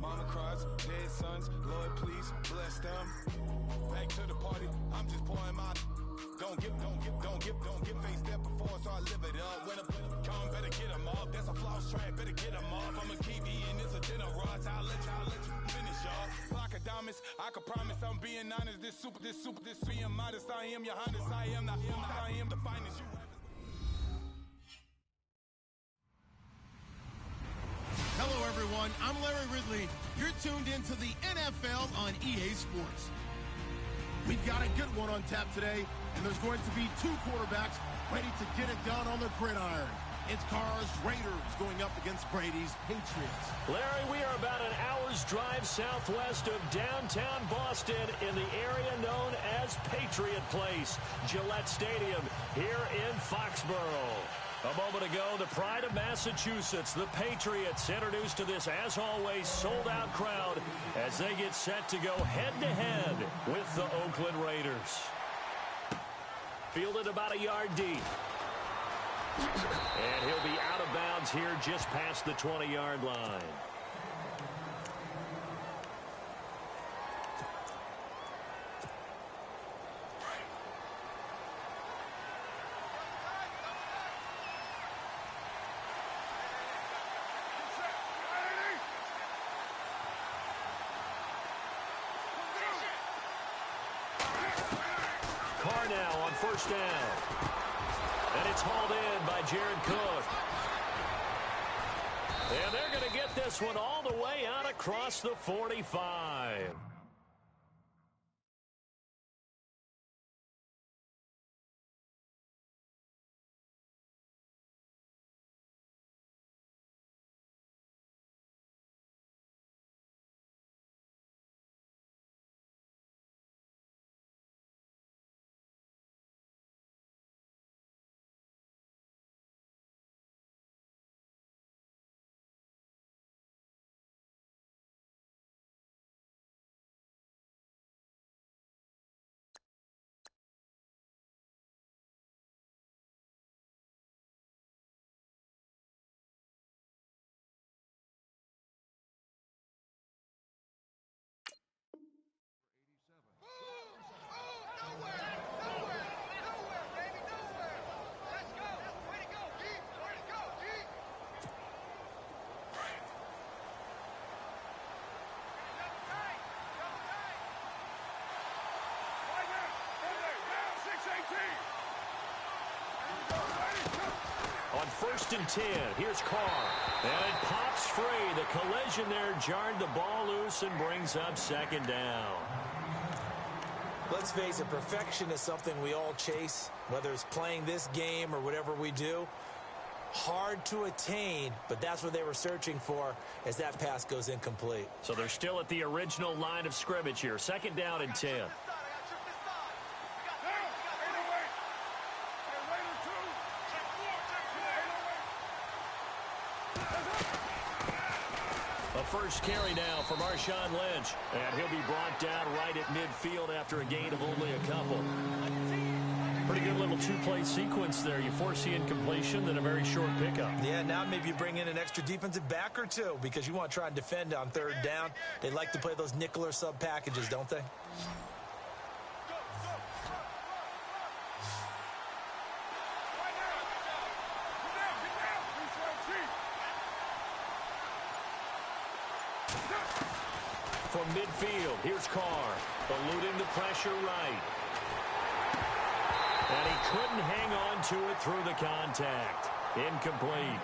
Mama cries, dead sons, Lord please bless them. Back to the party, I'm just pouring my. Don't give face step before, so I live it up. When a come, better get them up. That's a floss track, better get them up. I'ma keep eating this a dinner rush. I'll let you finish up. Flock of diamonds, I can promise I'm being honest. This being modest. I am your highness. I am the finest. Hello, everyone. I'm Larry Ridley. You're tuned into the NFL on EA Sports. We've got a good one on tap today, and there's going to be two quarterbacks ready to get it done on the gridiron. It's Carr's Raiders going up against Brady's Patriots. Larry, we are about an hour's drive southwest of downtown Boston in the area known as Patriot Place, Gillette Stadium here in Foxborough. A moment ago, the pride of Massachusetts, the Patriots, introduced to this, as always, sold-out crowd as they get set to go head-to-head with the Oakland Raiders. Fielded about a yard deep. And he'll be out of bounds here just past the 20-yard line. Now on first down. And it's hauled in by Jared Cook. And they're going to get this one all the way out across the 45. On first and 10, here's Carr. And it pops free. The collision there jarred the ball loose and brings up second down. Let's face it, perfection is something we all chase, whether it's playing this game or whatever we do. Hard to attain, but that's what they were searching for as that pass goes incomplete. So they're still at the original line of scrimmage here. Second down and 10. A first carry now for Marshawn Lynch. And he'll be brought down right at midfield after a gain of only a couple. Pretty good little two-play sequence there. You foresee incompletion, then a very short pickup. Yeah, now maybe you bring in an extra defensive back or two because you want to try and defend on third down. They like to play those nickel or sub packages, don't they? From midfield, here's Carr, eluding the pressure right. And he couldn't hang on to it through the contact. Incomplete.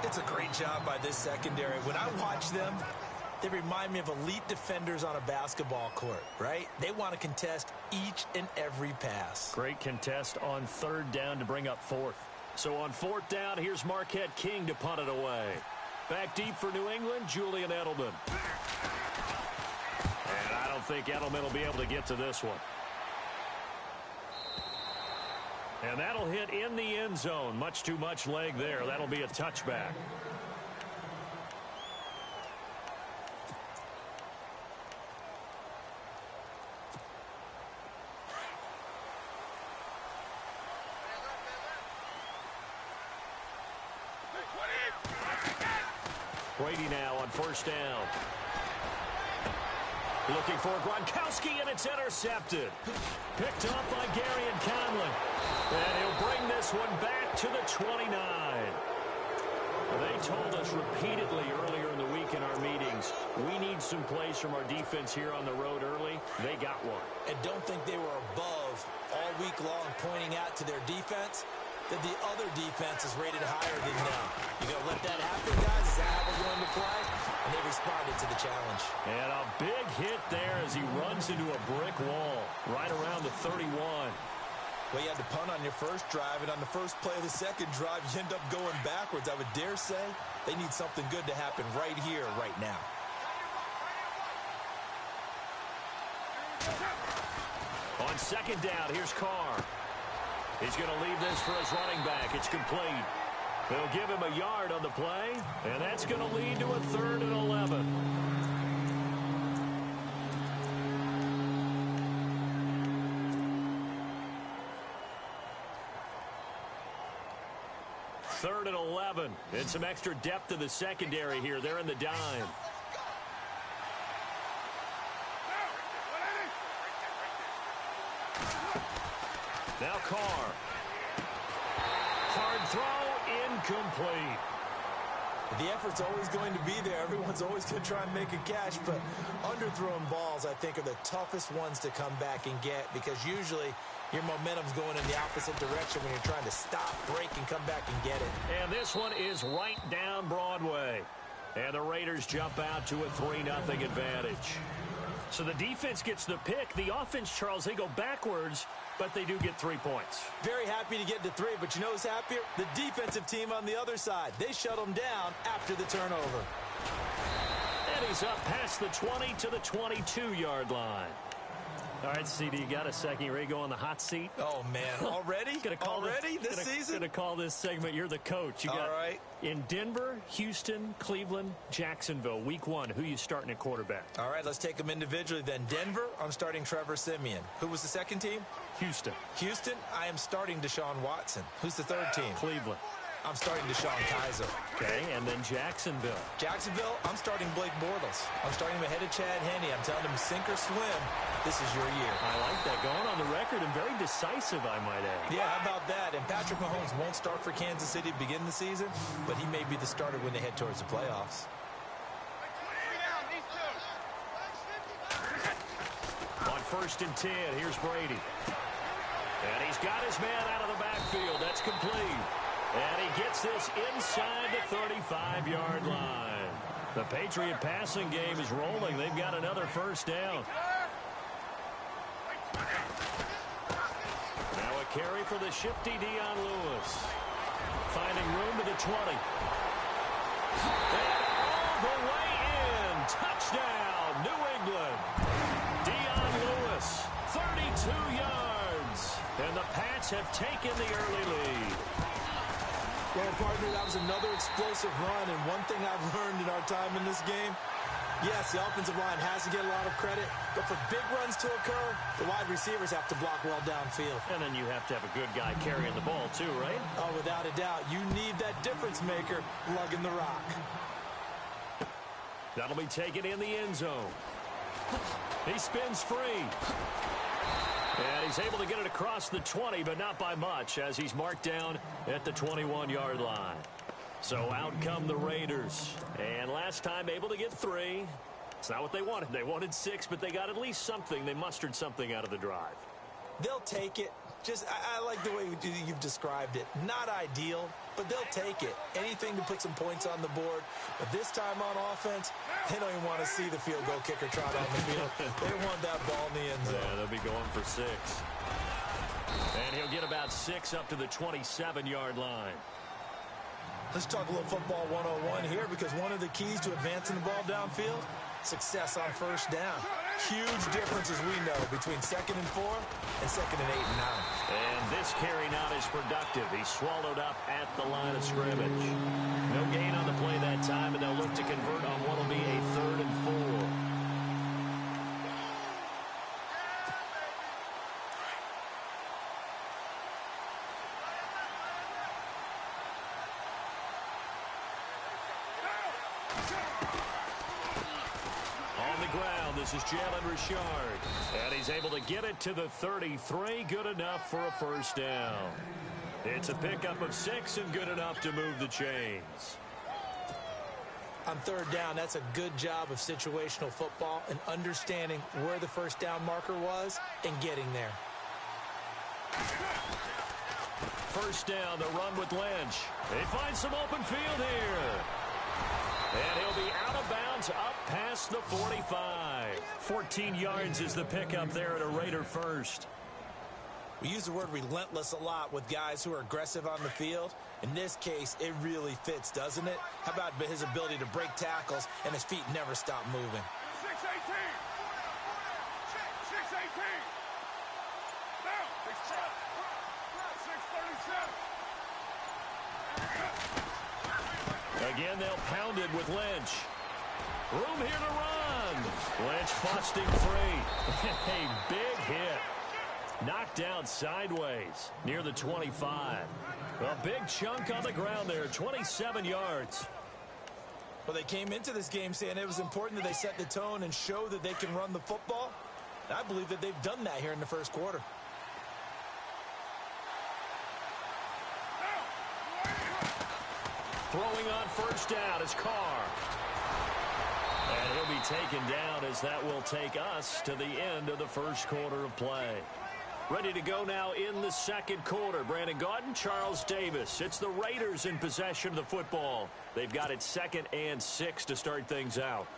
It's a great job by this secondary. When I watch them, they remind me of elite defenders on a basketball court, right? They want to contest each and every pass. Great contest on third down to bring up fourth. So on fourth down, here's Marquette King to punt it away. Back deep for New England, Julian Edelman. And I don't think Edelman will be able to get to this one. And that'll hit in the end zone. Much too much leg there. That'll be a touchback. Brady now on first down. Looking for Gronkowski, and it's intercepted. Picked up by Gary and Conley. And he'll bring this one back to the 29. They told us repeatedly earlier in the week in our meetings, we need some plays from our defense here on the road early. They got one. And don't think they were above all week long pointing out to their defense that the other defense is rated higher than them. You going to let that happen, guys? Is that how we're going to play? And they responded to the challenge. And a big hit there as he runs into a brick wall right around the 31. Well, you had to punt on your first drive, and on the first play of the second drive, you end up going backwards. I would dare say they need something good to happen right here, right now. On second down, here's Carr. He's going to leave this for his running back. It's complete. They'll give him a yard on the play, and that's going to lead to a 3rd and 11. Third and 11. And some extra depth to the secondary here. They're in the dime. Now Carr. Hard throw, incomplete. The effort's always going to be there. Everyone's always going to try and make a catch, but underthrown balls, I think, are the toughest ones to come back and get because usually your momentum's going in the opposite direction when you're trying to stop, break, and come back and get it. And this one is right down Broadway. And the Raiders jump out to a 3-0 advantage. So the defense gets the pick. The offense, Charles, they go backwards, but they do get 3 points. Very happy to get to 3, but you know who's happier? The defensive team on the other side. They shut them down after the turnover. And he's up past the 20 to the 22-yard line. All right, CD, you got a second. You ready to go on the hot seat? Oh, man. Already? This season? Going to call this segment, you're the coach. You got all right. In Denver, Houston, Cleveland, Jacksonville, week 1, who you starting at quarterback? All right, let's take them individually then. Denver, I'm starting Trevor Siemian. Who was the second team? Houston. Houston, I am starting Deshaun Watson. Who's the third team? Cleveland. I'm starting Deshaun Kaiser. Okay, and then Jacksonville. Jacksonville, I'm starting Blake Bortles. I'm starting him ahead of Chad Henne. I'm telling him sink or swim. This is your year. I like that. Going on the record and very decisive, I might add. Yeah, how about that? And Patrick Mahomes won't start for Kansas City to begin the season, but he may be the starter when they head towards the playoffs. On 1st and 10, here's Brady. And he's got his man out of the backfield. That's complete. And he gets this inside the 35-yard line. The Patriot passing game is rolling. They've got another first down. Now a carry for the shifty Dion Lewis. Finding room to the 20. And all the way in. Touchdown, New England. Dion Lewis, 32 yards. And the Pats have taken the early lead. Well, partner, that was another explosive run, and one thing I've learned in our time in this game, yes, the offensive line has to get a lot of credit, but for big runs to occur, the wide receivers have to block well downfield. And then you have to have a good guy carrying the ball too, right? Oh, without a doubt. You need that difference maker lugging the rock. That'll be taken in the end zone. He spins free. And he's able to get it across the 20, but not by much, as he's marked down at the 21-yard line. So out come the Raiders. And last time able to get 3. It's not what they wanted. They wanted 6, but they got at least something. They mustered something out of the drive. They'll take it. I like the way you've described it. Not ideal, but they'll take it. Anything to put some points on the board. But this time on offense, they don't even want to see the field goal kicker trot on the field. They want that ball in the end zone. Yeah, they'll be going for 6. And he'll get about 6 up to the 27-yard line. Let's talk a little football 101 here, because one of the keys to advancing the ball downfield, success on first down. Huge difference, as we know, between 2nd and 4 and 2nd and 8 and 9. And this carry not as productive. He's swallowed up at the line of scrimmage. No gain on the play that time, and they'll look to convert on what will be a 3rd and 4. This is Jalen Richard. And he's able to get it to the 33. Good enough for a first down. It's a pickup of 6 and good enough to move the chains. On third down, that's a good job of situational football and understanding where the first down marker was and getting there. First down, the run with Lynch. They find some open field here. And he'll be out of bounds up past the 45. 14 yards is the pickup there at a Raider first. We use the word relentless a lot with guys who are aggressive on the field. In this case, it really fits, doesn't it? How about his ability to break tackles and his feet never stop moving? 6-18. 6-18. Down. 6-37. Again, they'll pound it with Lynch. Room here to run. Lynch busting free. A big hit. Knocked down sideways near the 25. A big chunk on the ground there, 27 yards. Well, they came into this game saying it was important that they set the tone and show that they can run the football. And I believe that they've done that here in the first quarter. Throwing on first down is Carr. And he'll be taken down as that will take us to the end of the first quarter of play. Ready to go now in the second quarter. Brandon Gaudin, Charles Davis. It's the Raiders in possession of the football. They've got it 2nd and 6 to start things out.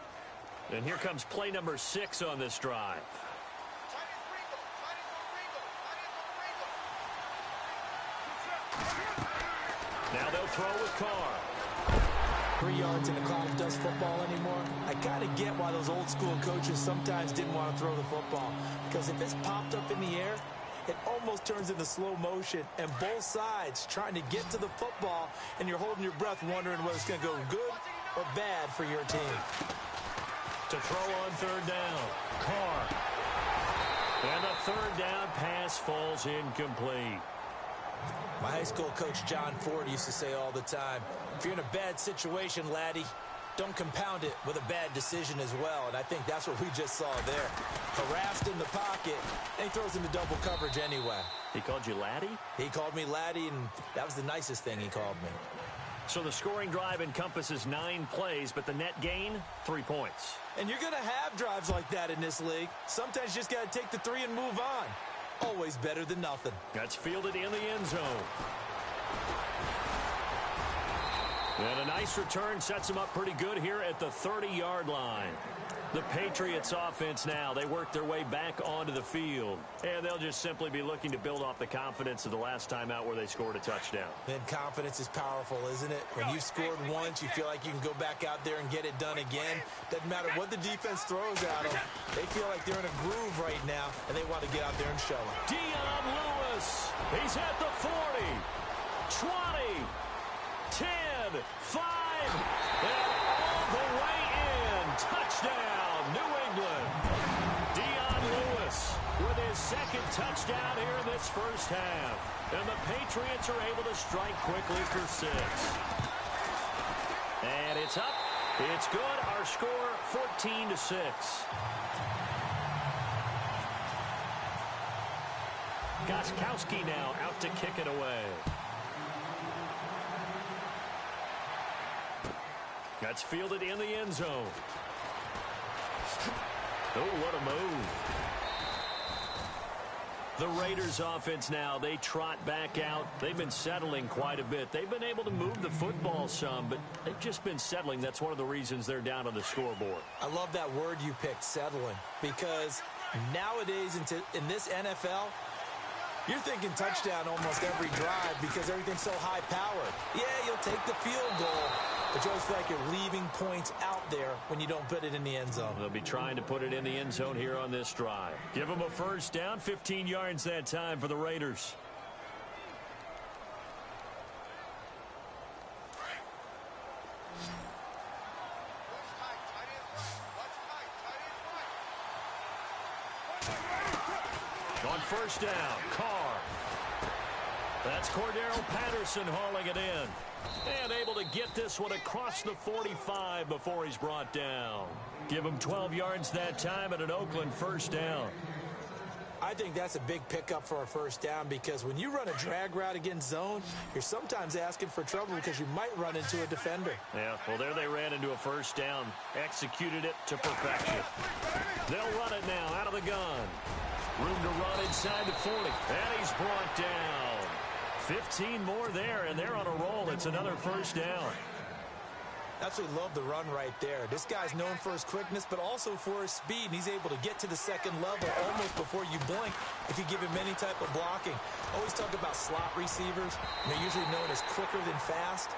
And here comes play number 6 on this drive. Now they'll throw with Carr. 3 yards in a call does football anymore. I kind of get why those old school coaches sometimes didn't want to throw the football. Because if it's popped up in the air, it almost turns into slow motion, and both sides trying to get to the football, and you're holding your breath wondering whether it's going to go good or bad for your team. To throw on third down, Carr. And the third down pass falls incomplete. My high school coach, John Ford, used to say all the time, if you're in a bad situation, laddie, don't compound it with a bad decision as well. And I think that's what we just saw there. Harassed in the pocket, and he throws into double coverage anyway. He called you laddie? He called me laddie, and that was the nicest thing he called me. So the scoring drive encompasses 9 plays, but the net gain, 3 points. And you're going to have drives like that in this league. Sometimes you just got to take the 3 and move on. Always better than nothing. That's fielded in the end zone. And a nice return sets them up pretty good here at the 30-yard line. The Patriots offense now, they work their way back onto the field. And they'll just simply be looking to build off the confidence of the last time out where they scored a touchdown. Then confidence is powerful, isn't it? When you scored once, you feel like you can go back out there and get it done again. Doesn't matter what the defense throws at them. They feel like they're in a groove right now, and they want to get out there and show it. Dion Lewis, he's at the 40, 20, 10, 5, and all the way in. Touchdown, New England. Dion Lewis with his 2nd touchdown here in this first half. And the Patriots are able to strike quickly for 6. And it's up. It's good. Our score, 14-6. Gostkowski now out to kick it away. That's fielded in the end zone. Oh, what a move. The Raiders offense now, they trot back out. They've been settling quite a bit. They've been able to move the football some, but they've just been settling. That's one of the reasons they're down on the scoreboard. I love that word you picked, settling, because nowadays in this NFL, you're thinking touchdown almost every drive because everything's so high-powered. Yeah, you'll take the field goal, but you always feel like you're leaving points out there when you don't put it in the end zone. They'll be trying to put it in the end zone here on this drive. Give them a first down, 15 yards that time for the Raiders. On first down, Carr. That's Cordero Patterson hauling it in. And able to get this one across the 45 before he's brought down. Give him 12 yards that time and an Oakland first down. I think that's a big pickup for a first down because when you run a drag route against zone, you're sometimes asking for trouble because you might run into a defender. Yeah, well, there they ran into a first down. Executed it to perfection. They'll run it now out of the gun. Room to run inside the 40. And he's brought down. 15 more there, and they're on a roll. It's another first down. Absolutely love the run right there. This guy's known for his quickness, but also for his speed, and he's able to get to the second level almost before you blink if you give him any type of blocking. Always talk about slot receivers. They're usually known as quicker than fast.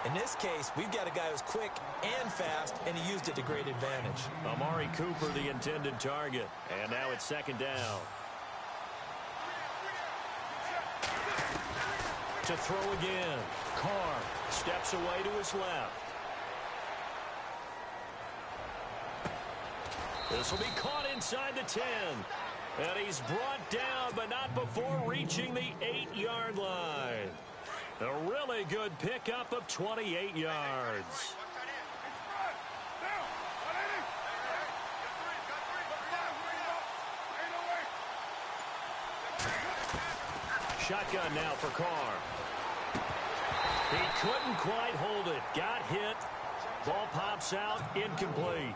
In this case, we've got a guy who's quick and fast, and he used it to great advantage. Amari Cooper, the intended target. And now it's second down. To throw again. Carr steps away to his left. This will be caught inside the 10. And he's brought down, but not before reaching the 8-yard line. A really good pickup of 28 yards. Shotgun now for Carr. He couldn't quite hold it. Got hit. Ball pops out. Incomplete.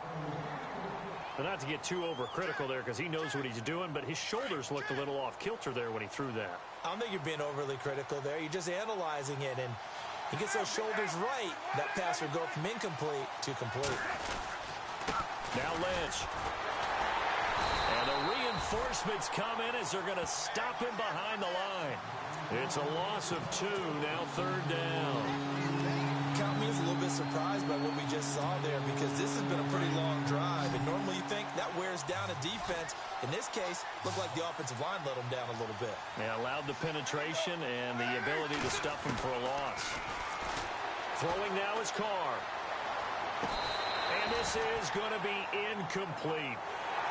But not to get too overcritical there because he knows what he's doing, but his shoulders looked a little off kilter there when he threw that. I don't think you're being overly critical there. You're just analyzing it, and he gets those shoulders right. That pass would go from incomplete to complete. Now Lynch. And the reinforcements come in as they're going to stop him behind the line. It's a loss of 2, now third down. Count me as a little bit surprised by what we just saw there because this has been a pretty long drive, and normally you think that wears down a defense. In this case, looked like the offensive line let them down a little bit. Yeah, allowed the penetration and the ability to stuff him for a loss. Throwing now is Carr. And this is going to be incomplete.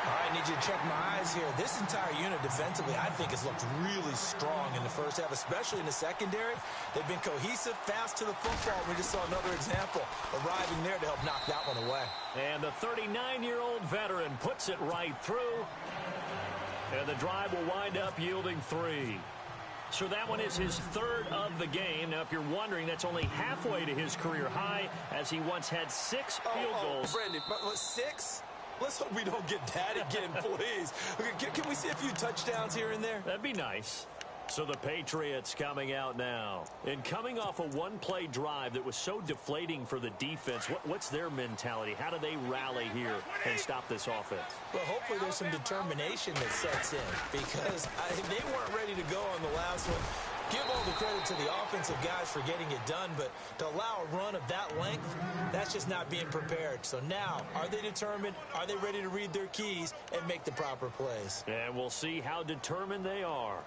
All right, I need you to check my eyes here. This entire unit defensively, I think, has looked really strong in the first half, especially in the secondary. They've been cohesive, fast to the football. We just saw another example arriving there to help knock that one away. And the 39-year-old veteran puts it right through. And the drive will wind up yielding 3. So that one is his third of the game. Now, if you're wondering, that's only halfway to his career high, as he once had 6 field goals. Brandon, 6? Let's hope we don't get that again, please. Can we see a few touchdowns here and there? That'd be nice. So the Patriots coming out now. And coming off a one-play drive that was so deflating for the defense, what's their mentality? How do they rally here and stop this offense? Well, hopefully there's some determination that sets in because they weren't ready to go on the last one. Give all the credit to the offensive guys for getting it done, but to allow a run of that length, that's just not being prepared. So now, are they determined? Are they ready to read their keys and make the proper plays? And we'll see how determined they are.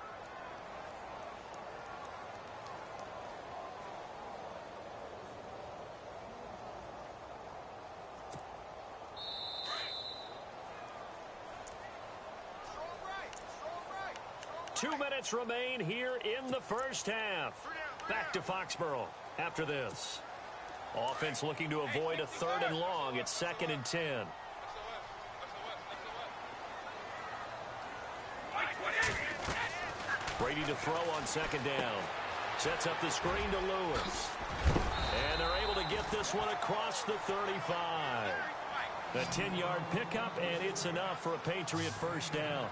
Two minutes remain here in the first half. Back to Foxborough after this. Offense looking to avoid a 3rd and long. It's 2nd and 10. Brady to throw on 2nd down. Sets up the screen to Lewis. And they're able to get this one across the 35. A 10-yard pickup, and it's enough for a Patriot first down.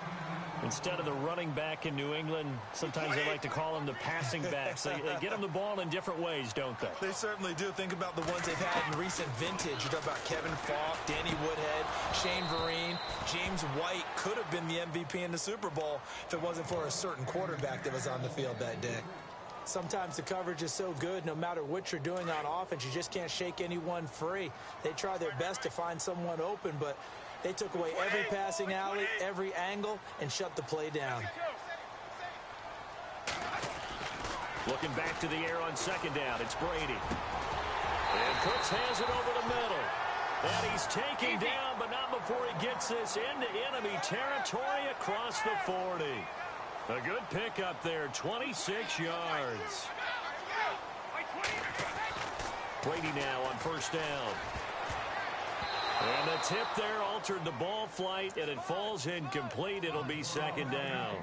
Instead of the running back in New England, sometimes they like to call them the passing backs. They get them the ball in different ways, don't they? They certainly do. Think about the ones they've had in recent vintage. You talk about Kevin Falk, Danny Woodhead, Shane Vereen, James White could have been the MVP in the Super Bowl if it wasn't for a certain quarterback that was on the field that day. Sometimes the coverage is so good, no matter what you're doing on offense, you just can't shake anyone free. They try their best to find someone open, but they took away every passing alley, every angle, and shut the play down. Looking back to the air on 2nd down, it's Brady. And Cooks has it over the middle. And he's taken down, but not before he gets this into enemy territory across the 40. A good pickup there, 26 yards. Brady now on first down. And the tip there altered the ball flight, and it falls incomplete. It'll be second down.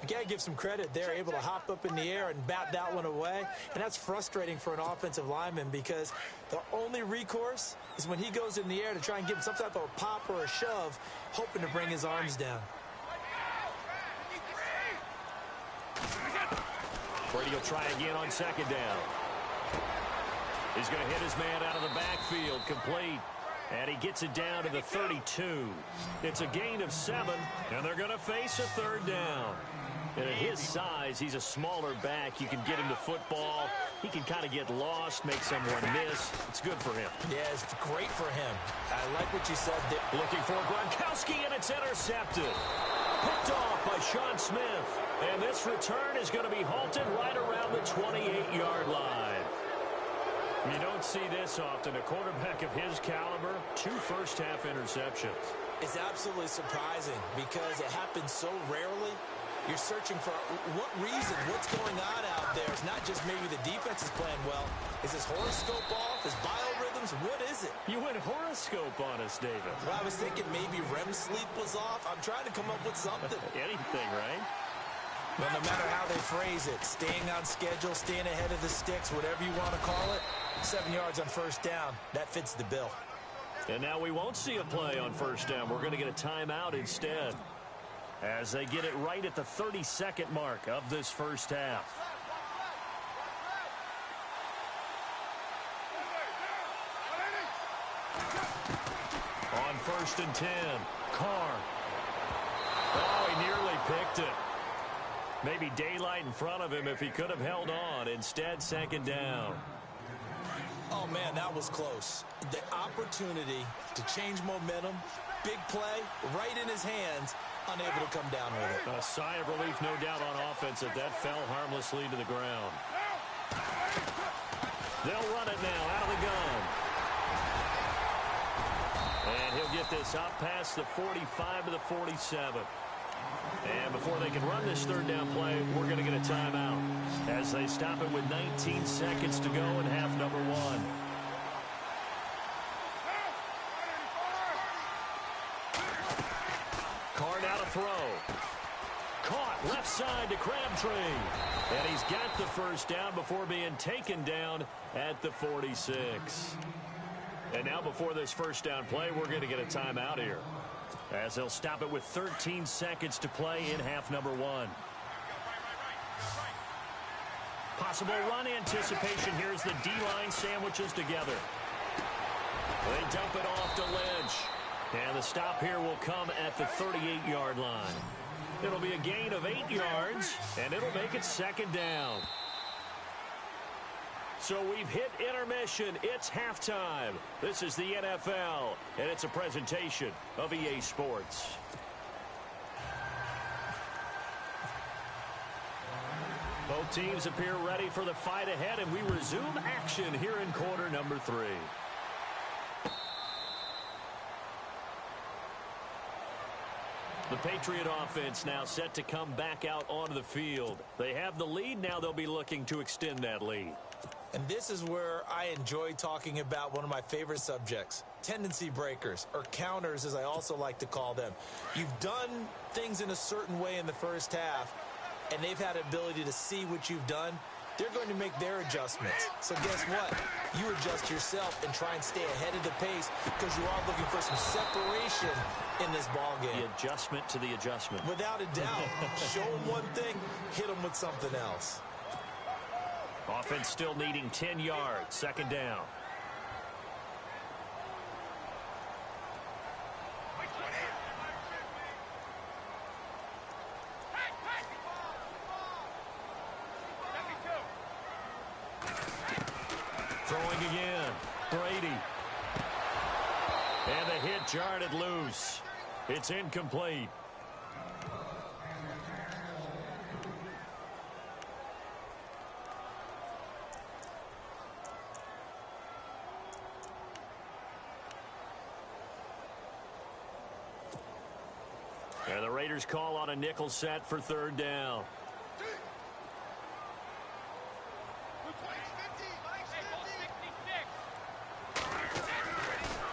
You got to give some credit. They're able to hop up in the air and bat that one away. And that's frustrating for an offensive lineman because the only recourse is when he goes in the air to try and give him some type of a pop or a shove, hoping to bring his arms down. Brady will try again on second down. He's going to hit his man out of the backfield, complete. And he gets it down to the 32. It's a gain of 7, and they're going to face a third down. And at his size, he's a smaller back. You can get him the football. He can kind of get lost, make someone miss. It's good for him. Yeah, it's great for him. I like what you said there. Looking for Gronkowski, and it's intercepted. Picked off by Sean Smith. And this return is going to be halted right around the 28-yard line. You don't see this often. A quarterback of his caliber, 2 first-half interceptions. It's absolutely surprising because it happens so rarely. You're searching for what reason, what's going on out there. It's not just maybe the defense is playing well. Is his horoscope off? His biorhythms? What is it? You went horoscope on us, David. Well, I was thinking maybe REM sleep was off. I'm trying to come up with something. Anything, right? Well, no matter how they phrase it, staying on schedule, staying ahead of the sticks, whatever you want to call it, 7 yards on first down, that fits the bill. And now we won't see a play on first down. We're going to get a timeout instead as they get it right at the 32nd mark of this first half. On 1st and 10, Carr. Oh, he nearly picked it. Maybe daylight in front of him if he could have held on. Instead, second down. Oh, man, that was close. The opportunity to change momentum, big play, right in his hands, unable to come down with it. A sigh of relief, no doubt, on offense that fell harmlessly to the ground. They'll run it now out of the gun. And he'll get this up past the 45 to the 47. And before they can run this third down play, we're going to get a timeout as they stop it with 19 seconds to go in half number 1. Carr now to throw. Caught left side to Crabtree. And he's got the first down before being taken down at the 46. And now before this first down play, we're going to get a timeout here, as they'll stop it with 13 seconds to play in half number 1. Possible run anticipation. Here's the D-line sandwiches together. They dump it off to Lynch. And the stop here will come at the 38-yard line. It'll be a gain of 8 yards, and it'll make it second down. So we've hit intermission. It's halftime. This is the NFL, and it's a presentation of EA Sports. Both teams appear ready for the fight ahead, and we resume action here in quarter number 3. The Patriot offense now set to come back out onto the field. They have the lead. Now they'll be looking to extend that lead. And this is where I enjoy talking about one of my favorite subjects, tendency breakers, or counters as I also like to call them. You've done things in a certain way in the first half, and they've had the ability to see what you've done. They're going to make their adjustments. So guess what? You adjust yourself and try and stay ahead of the pace because you are looking for some separation in this ball game. The adjustment to the adjustment. Without a doubt. Show them one thing, hit them with something else. Offense still needing 10 yards. Second down. Throwing again. Brady. And the hit jarred it loose. It's incomplete. Raiders call on a nickel set for third down.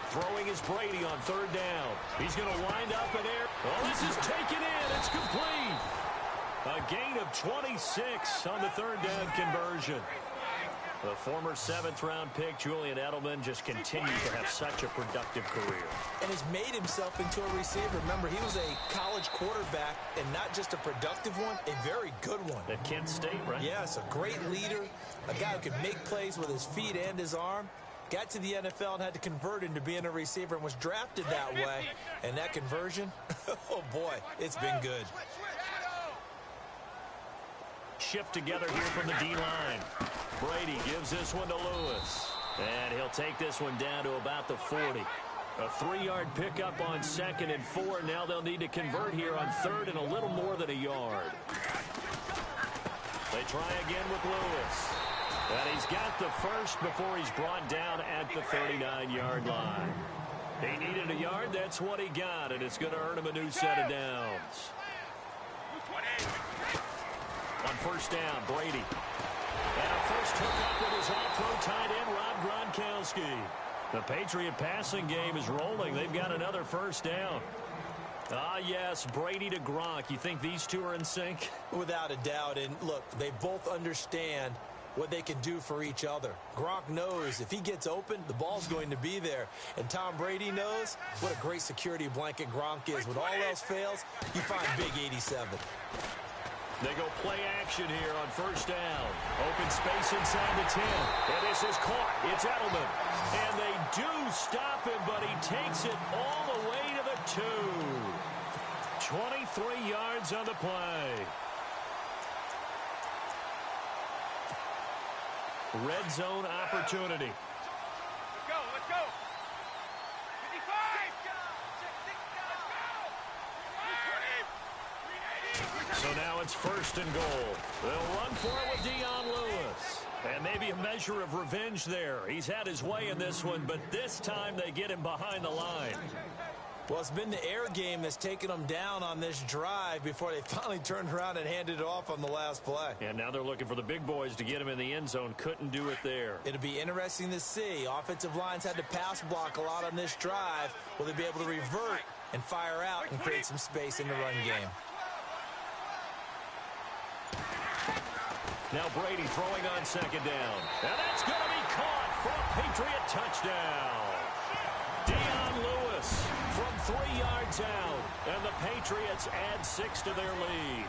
Throwing is Brady on third down. He's going to wind up in air. Oh, this is taken in. It's complete. A gain of 26 on the third down conversion. The former 7th-round pick, Julian Edelman, just continues to have such a productive career. And has made himself into a receiver. Remember, he was a college quarterback, and not just a productive one, a very good one. At Kent State, right? Yes, a great leader, a guy who can make plays with his feet and his arm. Got to the NFL and had to convert into being a receiver and was drafted that way. And that conversion, oh boy, it's been good. Shift together here from the D-line. Brady gives this one to Lewis. And he'll take this one down to about the 40. A 3-yard pickup on 2nd and 4. Now they'll need to convert here on 3rd and a little more than a yard. They try again with Lewis. And he's got the first before he's brought down at the 39-yard line. He needed a yard. That's what he got, and it's going to earn him a new set of downs. On first down, Brady. And a first hookup with his all-pro tight end, Rob Gronkowski. The Patriot passing game is rolling. They've got another first down. Ah, yes, Brady to Gronk. You think these two are in sync? Without a doubt. And look, they both understand what they can do for each other. Gronk knows if he gets open, the ball's going to be there. And Tom Brady knows what a great security blanket Gronk is. When all else fails, you find Big 87. They go play action here on first down. Open space inside the 10. And this is caught. It's Edelman. And they do stop him, but he takes it all the way to the 2. 23 yards on the play. Red zone opportunity. Let's go, let's go. 55. So now it's 1st and goal. They'll run for it with Dion Lewis. And maybe a measure of revenge there. He's had his way in this one, but this time they get him behind the line. Well, it's been the air game that's taken them down on this drive before they finally turned around and handed it off on the last play. And now they're looking for the big boys to get him in the end zone. Couldn't do it there. It'll be interesting to see. Offensive lines had to pass block a lot on this drive. Will they be able to revert and fire out and create some space in the run game? Now Brady throwing on 2nd down. And that's going to be caught for a Patriot touchdown. Dion Lewis from 3 yards out. And the Patriots add 6 to their lead.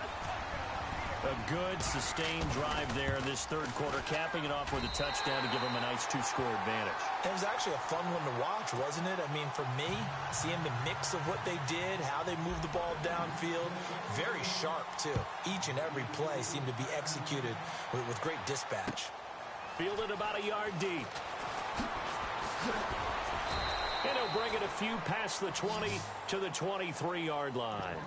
A good, sustained drive there in this third quarter, capping it off with a touchdown to give them a nice 2-score advantage. It was actually a fun one to watch, wasn't it? I mean, for me, seeing the mix of what they did, how they moved the ball downfield, very sharp, too. Each and every play seemed to be executed with great dispatch. Fielded about a yard deep. And he'll bring it a few past the 20 to the 23-yard line.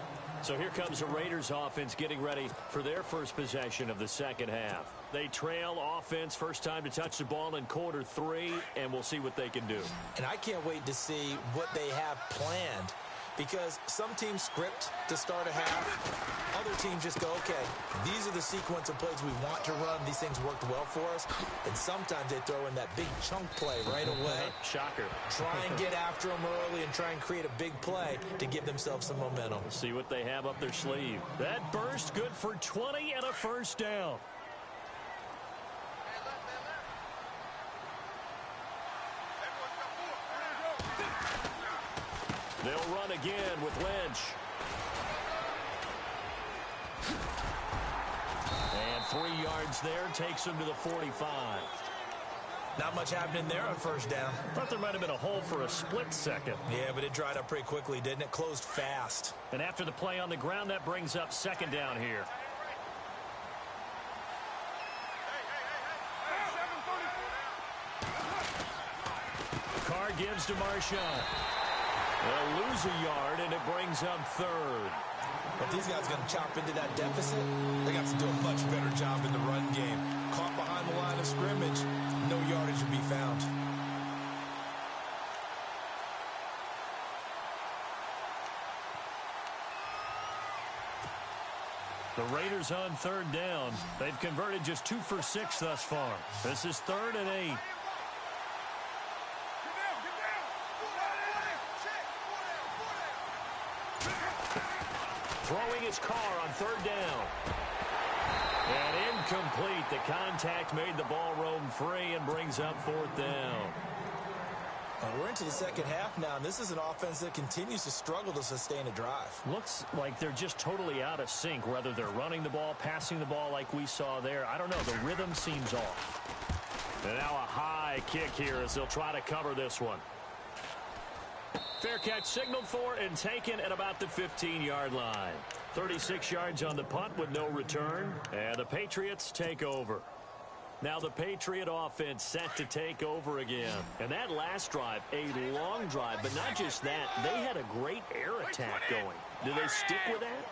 So here comes the Raiders offense getting ready for their first possession of the second half. They trail offense, first time to touch the ball in quarter 3, and we'll see what they can do. And I can't wait to see what they have planned, because some teams script to start a half. Other teams just go, okay, these are the sequence of plays we want to run. These things worked well for us. And sometimes they throw in that big chunk play right away. Shocker. Try and get after them early and try and create a big play to give themselves some momentum. See what they have up their sleeve. That burst good for 20 and a first down. They'll run again with Lynch. And 3 yards there takes him to the 45. Not much happening there on first down. Thought there might have been a hole for a split second. Yeah, but it dried up pretty quickly, didn't it? Closed fast. And after the play on the ground, that brings up 2nd down here. Carr gives to Marshawn. They'll lose a yard, and it brings up 3rd. If these guys are going to chop into that deficit, they got to do a much better job in the run game. Caught behind the line of scrimmage, no yardage to be found. The Raiders on third down. They've converted just 2 for 6 thus far. This is 3rd and 8. Throwing his car on 3rd down. And incomplete. The contact made the ball roam free and brings up 4th down. And we're into the second half now, and this is an offense that continues to struggle to sustain a drive. Looks like they're just totally out of sync, whether they're running the ball, passing the ball like we saw there. I don't know. The rhythm seems off. And now a high kick here as they'll try to cover this one. Fair catch signaled for and taken at about the 15-yard line. 36 yards on the punt with no return. And the Patriots take over. Now the Patriot offense set to take over again. And that last drive, a long drive, but not just that. They had a great air attack going. Do they stick with that?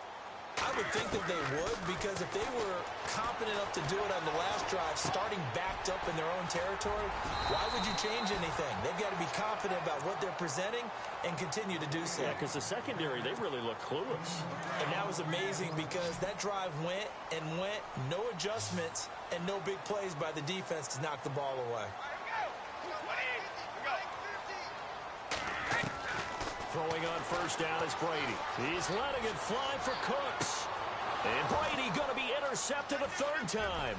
I would think that they would, because if they were confident enough to do it on the last drive, starting backed up in their own territory, why would you change anything? They've got to be confident about what they're presenting and continue to do so. Yeah, because the secondary, they really look clueless. And that was amazing because that drive went and went, no adjustments, and no big plays by the defense to knock the ball away. Throwing on first down is Brady. He's letting it fly for Cooks. And Brady going to be intercepted a 3rd time.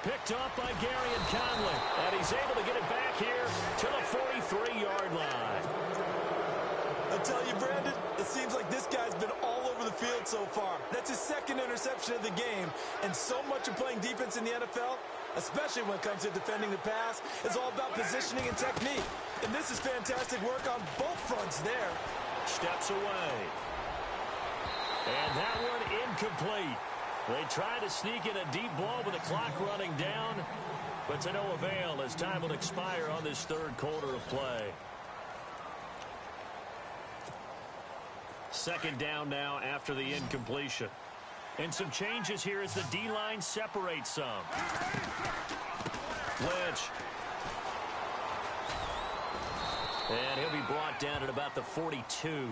Picked up by Gary and Conley. And he's able to get it back here to the 43-yard line. I tell you, Brandon, it seems like this guy's been all over the field so far. That's his 2nd interception of the game. And so much of playing defense in the NFL, especially when it comes to defending the pass, is all about positioning and technique. And this is fantastic work on both fronts there. Steps away. And that one incomplete. They try to sneak in a deep ball with the clock running down, but to no avail as time will expire on this 3rd quarter of play. 2nd down now after the incompletion. And some changes here as the D-line separates some. Lynch. And he'll be brought down at about the 42.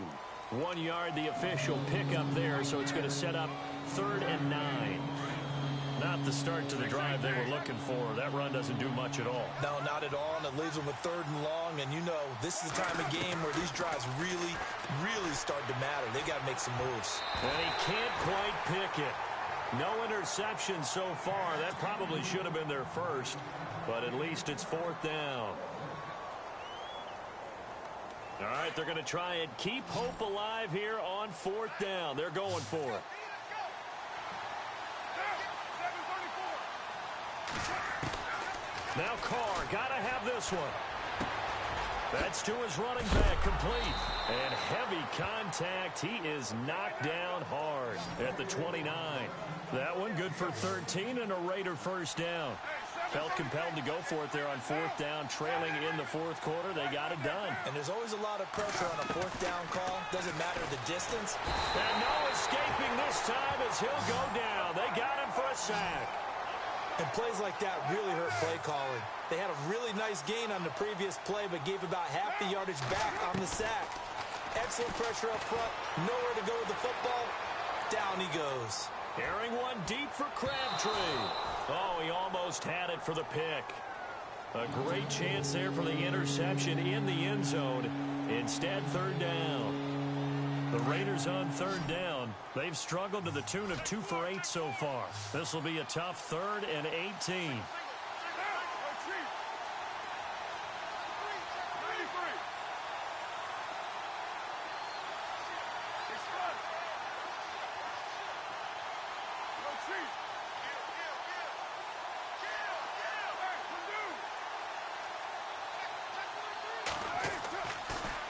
1 yard, the official pickup there, so it's going to set up 3rd and 9. Not the start to the drive they were looking for. That run doesn't do much at all. No, not at all, and it leaves them with 3rd and long, and you know this is the time of game where these drives really, really start to matter. They've got to make some moves. And he can't quite pick it. No interception so far. That probably should have been their first, but at least it's 4th down. All right, they're going to try and keep hope alive here on 4th down. They're going for it. Now Carr, got to have this one. That's to his running back, complete. And heavy contact. He is knocked down hard at the 29. That one good for 13 and a Raider 1st down. Felt compelled to go for it there on 4th down, trailing in the 4th quarter. They got it done. And there's always a lot of pressure on a 4th down call. Doesn't matter the distance. And no escaping this time as he'll go down. They got him for a sack. And plays like that really hurt play calling. They had a really nice gain on the previous play, but gave about half the yardage back on the sack. Excellent pressure up front. Nowhere to go with the football. Down he goes. Airing one deep for Crabtree. Oh, he almost had it for the pick. A great chance there for the interception in the end zone. Instead, 3rd down. The Raiders on 3rd down. They've struggled to the tune of 2 for 8 so far. This will be a tough 3rd and 18.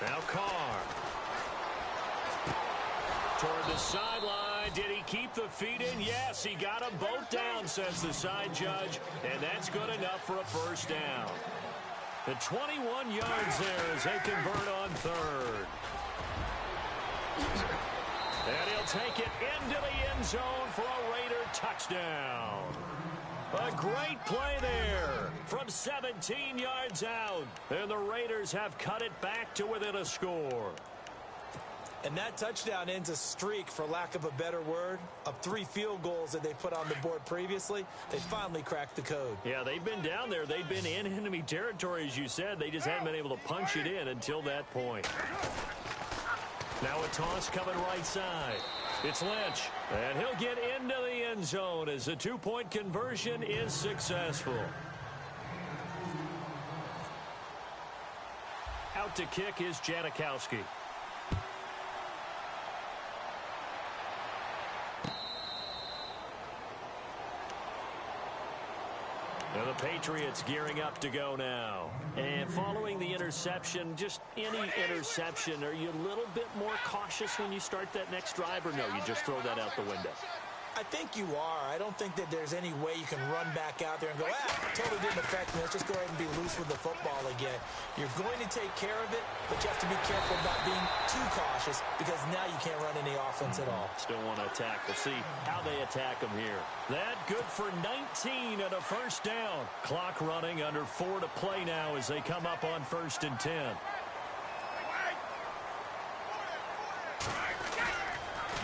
Now Carr. Toward the sideline. Did he keep the feet in? Yes, he got them both down, says the side judge. And that's good enough for a 1st down. The 21 yards there as they convert on 3rd. And he'll take it into the end zone for a Raider touchdown. A great play there from 17 yards out. And the Raiders have cut it back to within a score. And that touchdown ends a streak, for lack of a better word, of 3 field goals that they put on the board previously. They finally cracked the code. Yeah, they've been down there. They've been in enemy territory, as you said. They just hadn't been able to punch it in until that point. Now a toss coming right side. It's Lynch, and he'll get into the end zone as the 2-point conversion is successful. Out to kick is Janikowski. Now the Patriots gearing up to go now. And following the interception, just any interception, are you a little bit more cautious when you start that next drive, or no, you just throw that out the window? I think you are. I don't think that there's any way you can run back out there and go, totally didn't affect me. Let's just go ahead and be loose with the football again. You're going to take care of it, but you have to be careful about being too cautious, because now you can't run any offense at all. Still want to attack. We'll see how they attack them here. That good for 19 and a first down. Clock running, under 4 to play now as they come up on 1st and 10.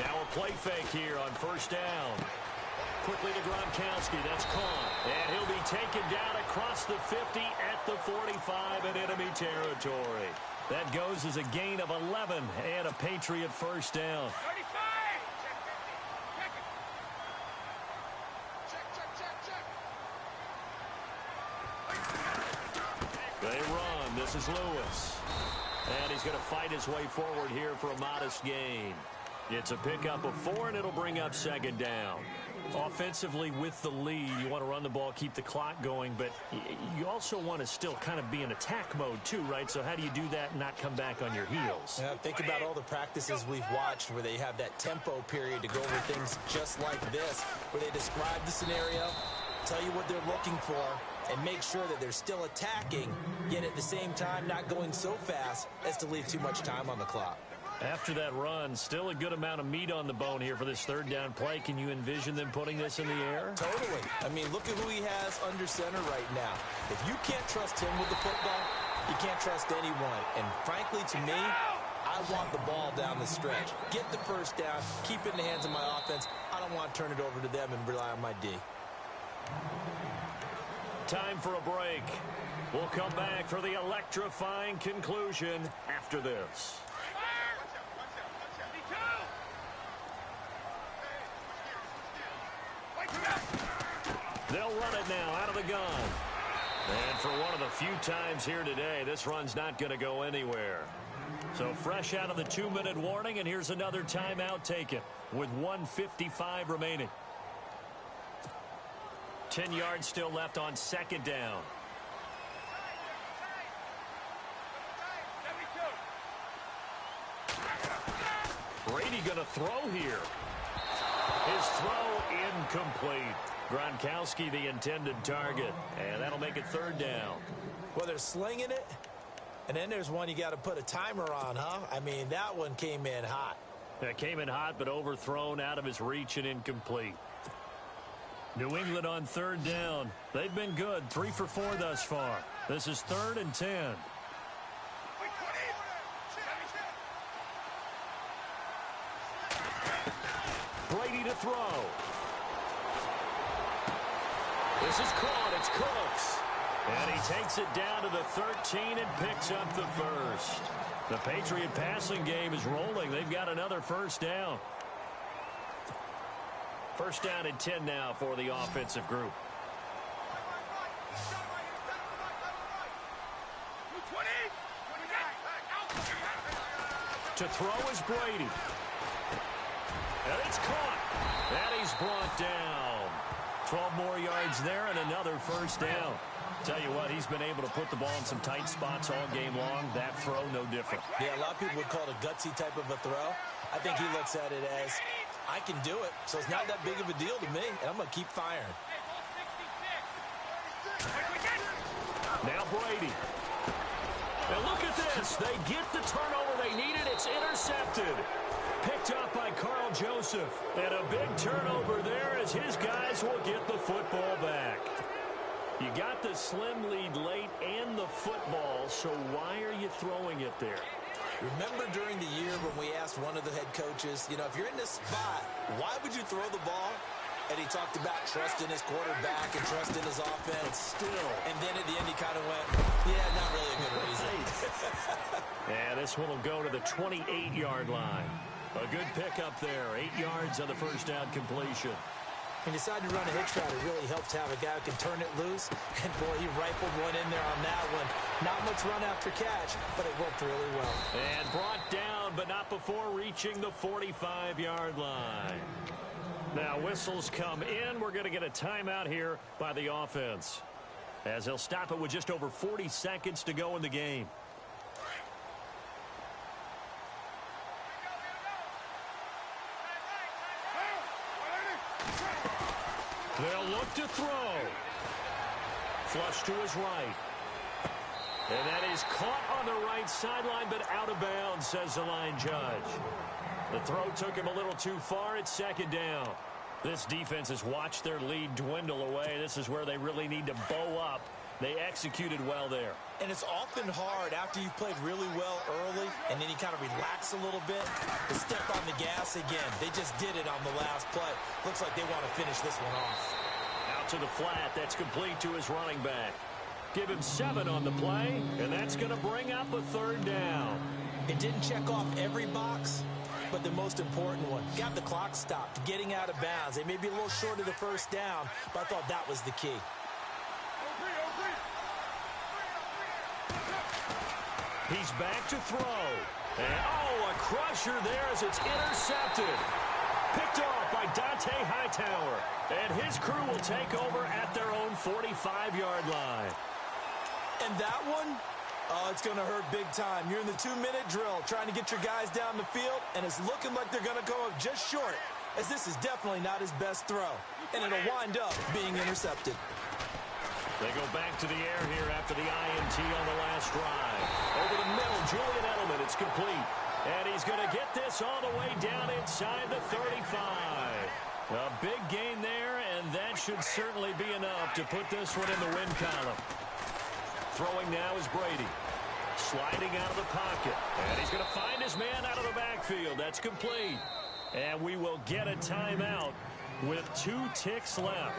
Now a play fake here on 1st down. Quickly to Gronkowski. That's caught. And he'll be taken down across the 50 at the 45 in enemy territory. That goes as a gain of 11 and a Patriot first down. 35! They run. This is Lewis. And he's going to fight his way forward here for a modest gain. It's a pickup of 4, and it'll bring up 2nd down. Offensively, with the lead, you want to run the ball, keep the clock going, but you also want to still kind of be in attack mode too, right? So how do you do that and not come back on your heels? Yeah, think about all the practices we've watched where they have that tempo period to go over things just like this, where they describe the scenario, tell you what they're looking for, and make sure that they're still attacking, yet at the same time not going so fast as to leave too much time on the clock. After that run, still a good amount of meat on the bone here for this 3rd down play. Can you envision them putting this in the air? Totally. I mean, look at who he has under center right now. If you can't trust him with the football, you can't trust anyone. And frankly, to me, I want the ball down the stretch. Get the first down, keep it in the hands of my offense. I don't want to turn it over to them and rely on my D. Time for a break. We'll come back for the electrifying conclusion after this. They'll run it now out of the gun. And for one of the few times here today, this run's not going to go anywhere. So fresh out of the 2-minute warning, and here's another timeout taken with 1:55 remaining. 10 yards still left on 2nd down. Brady going to throw here. His throw incomplete. Gronkowski the intended target, and that'll make it 3rd down. Well, they're slinging it, and then there's one you got to put a timer on, huh? I mean, that one came in hot. That came in hot, but overthrown, out of his reach, and incomplete. New England on 3rd down. They've been good, 3 for 4 thus far. This is 3rd and 10. Brady to throw. This is caught. It's Cooks. And he takes it down to the 13 and picks up the first. The Patriot passing game is rolling. They've got another first down. 1st down and 10 now for the offensive group. To throw is Brady. And it's caught. And he's brought down. 12 more yards there and another first down. Tell you what, he's been able to put the ball in some tight spots all game long. That throw, no different. Yeah, a lot of people would call it a gutsy type of a throw. I think he looks at it as, I can do it, so it's not that big of a deal to me, and I'm going to keep firing. Now Brady. And look at this. They get the turnover they needed. It's intercepted. Picked up by Carl Joseph. And a big turnover there as his guys will get the football back. You got the slim lead late and the football, so why are you throwing it there? Remember during the year when we asked one of the head coaches, you know, if you're in this spot, why would you throw the ball? And he talked about trusting his quarterback and trusting his offense. Still. And then at the end he kind of went, yeah, not really a good reason. And this one will go to the 28-yard line. A good pickup there. 8 yards on the first down completion. He decided to run a hitch route. It really helped have a guy who can turn it loose. And, boy, he rifled one in there on that one. Not much run after catch, but it worked really well. And brought down, but not before reaching the 45-yard line. Now, whistles come in. We're going to get a timeout here by the offense, as they'll stop it with just over 40 seconds to go in the game. They'll look to throw. Flush to his right. And that is caught on the right sideline, but out of bounds, says the line judge. The throw took him a little too far. It's second down. This defense has watched their lead dwindle away. This is where they really need to bow up. They executed well there. And it's often hard after you've played really well early and then you kind of relax a little bit to step on the gas again. They just did it on the last play. Looks like they want to finish this one off. Out to the flat. That's complete to his running back. Give him 7 on the play, and that's going to bring up a third down. It didn't check off every box, but the most important one. Got the clock stopped, getting out of bounds. They may be a little short of the first down, but I thought that was the key. He's back to throw. And, a crusher there as it's intercepted. Picked off by Dante Hightower. And his crew will take over at their own 45-yard line. And that one, it's going to hurt big time. You're in the 2-minute drill trying to get your guys down the field, and it's looking like they're going to go up just short, as this is definitely not his best throw. And it'll wind up being intercepted. They go back to the air here after the INT on the last drive. Over the middle, Julian Edelman, it's complete. And he's going to get this all the way down inside the 35. A big gain there, and that should certainly be enough to put this one in the win column. Throwing now is Brady. Sliding out of the pocket. And he's going to find his man out of the backfield. That's complete. And we will get a timeout with 2 ticks left.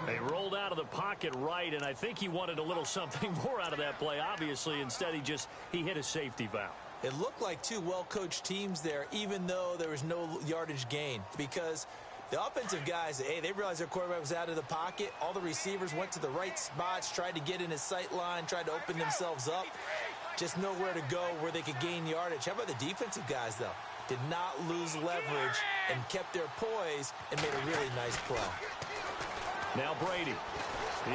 They rolled out of the pocket right, and I think he wanted a little something more out of that play, obviously. Instead, he hit a safety valve. It looked like 2 well-coached teams there, even though there was no yardage gain, because the offensive guys, they realized their quarterback was out of the pocket. All the receivers went to the right spots, tried to get in his sight line, tried to open themselves up. Just nowhere to go where they could gain yardage. How about the defensive guys, though? Did not lose leverage and kept their poise and made a really nice play. Now Brady.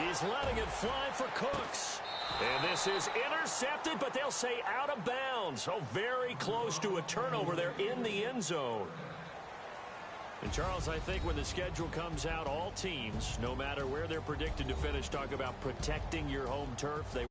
He's letting it fly for Cooks. And this is intercepted, but they'll say out of bounds. Oh, very close to a turnover there in the end zone. And, Charles, I think when the schedule comes out, all teams, no matter where they're predicted to finish, talk about protecting your home turf. They